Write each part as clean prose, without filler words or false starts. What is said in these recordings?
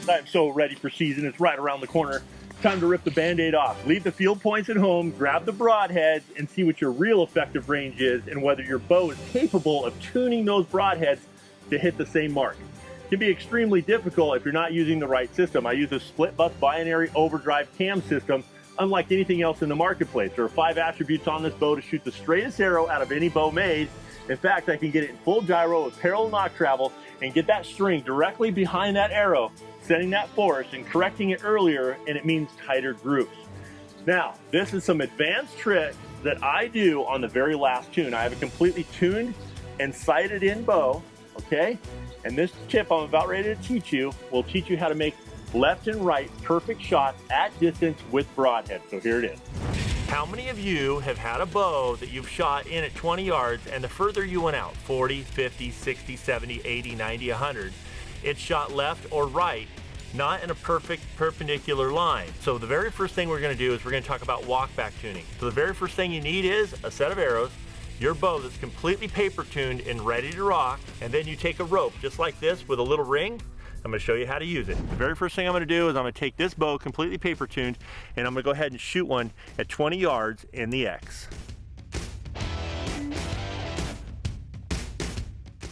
I'm so ready for season. It's right around the corner. Time to rip the Band-Aid off. Leave the field points at home, grab the broadheads, and see what your real effective range is and whether your bow is capable of tuning those broadheads to hit the same mark. It can be extremely difficult if you're not using the right system. I use a split bus binary overdrive cam system. Unlike anything else in the marketplace, there are 5 attributes on this bow to shoot the straightest arrow out of any bow made. In fact, I can get it in full gyro with parallel knock travel and get that string directly behind that arrow, setting that force and correcting it earlier, and it means tighter grooves. Now, this is some advanced trick that I do on the very last tune. I have a completely tuned and sighted in bow, okay? And this tip I'm about ready to teach you will teach you how to make left and right perfect shots at distance with broadhead. So here it is. How many of you have had a bow that you've shot in at 20 yards and the further you went out, 40, 50, 60, 70, 80, 90, 100, it's shot left or right, not in a perfect perpendicular line? So the very first thing we're going to do is we're going to talk about walk back tuning. So the very first thing you need is a set of arrows, your bow that's completely paper tuned and ready to rock, and then you take a rope just like this with a little ring. I'm going to show you how to use it. The very first thing I'm going to do is I'm going to take this bow completely paper tuned and I'm going to go ahead and shoot one at 20 yards in the X.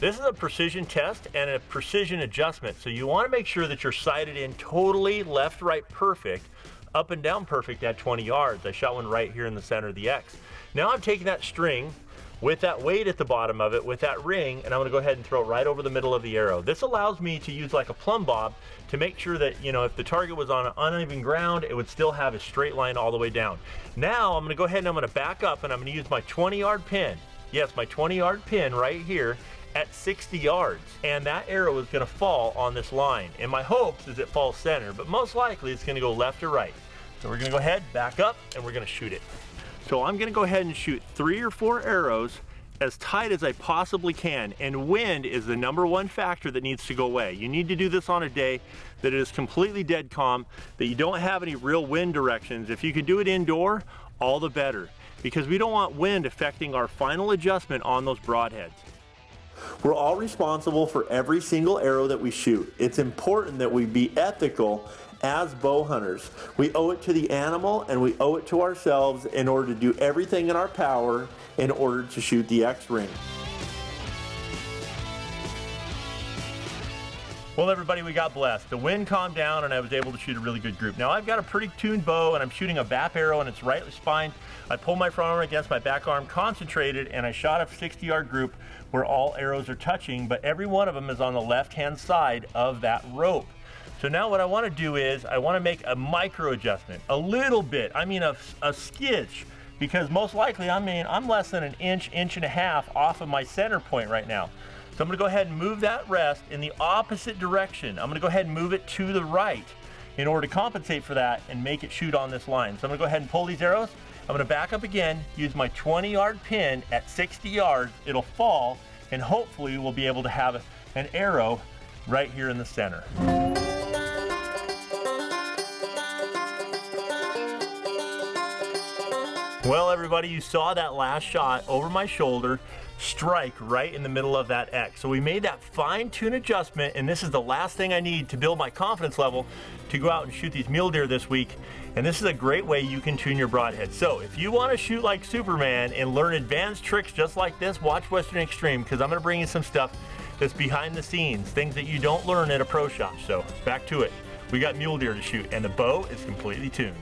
This is a precision test and a precision adjustment, so you want to make sure that you're sighted in totally left, right, perfect, up and down perfect at 20 yards. I shot one right here in the center of the X. Now I'm taking that string with that weight at the bottom of it, with that ring, and I'm gonna go ahead and throw it right over the middle of the arrow. This allows me to use like a plumb bob to make sure that, you know, if the target was on uneven ground, it would still have a straight line all the way down. Now I'm gonna go ahead and I'm gonna back up and I'm gonna use my 20-yard pin. Yes, my 20-yard pin right here at 60 yards. And that arrow is gonna fall on this line. And my hopes is it falls center, but most likely it's gonna go left or right. So we're gonna go ahead, back up, and we're gonna shoot it. So I'm gonna go ahead and shoot 3 or 4 arrows as tight as I possibly can, and wind is the #1 factor that needs to go away. You need to do this on a day that is completely dead calm, that you don't have any real wind directions. If you can do it indoor, all the better, because we don't want wind affecting our final adjustment on those broadheads. We're all responsible for every single arrow that we shoot. It's important that we be ethical as bow hunters. We owe it to the animal and we owe it to ourselves in order to do everything in our power in order to shoot the X-ring. Well, everybody, we got blessed. The wind calmed down and I was able to shoot a really good group. Now I've got a pretty tuned bow and I'm shooting a BAP arrow and it's rightly spined. I pulled my front arm against my back arm, concentrated, and I shot a 60-yard group where all arrows are touching, but every one of them is on the left-hand side of that rope. So now what I want to do is I want to make a micro adjustment, a little bit, I mean a skitch, because most likely, I'm less than an inch, inch and a half off of my center point right now. So I'm going to go ahead and move that rest in the opposite direction. I'm going to go ahead and move it to the right in order to compensate for that and make it shoot on this line. So I'm going to go ahead and pull these arrows. I'm going to back up again, use my 20-yard pin at 60 yards. It'll fall, and hopefully we'll be able to have an arrow right here in the center. Well, everybody, you saw that last shot over my shoulder strike right in the middle of that X. So we made that fine-tune adjustment, and this is the last thing I need to build my confidence level to go out and shoot these mule deer this week. And this is a great way you can tune your broadhead. So if you want to shoot like Superman and learn advanced tricks just like this, watch Western Extreme, because I'm going to bring you some stuff that's behind the scenes, things that you don't learn at a pro shop. So back to it. We got mule deer to shoot, and the bow is completely tuned.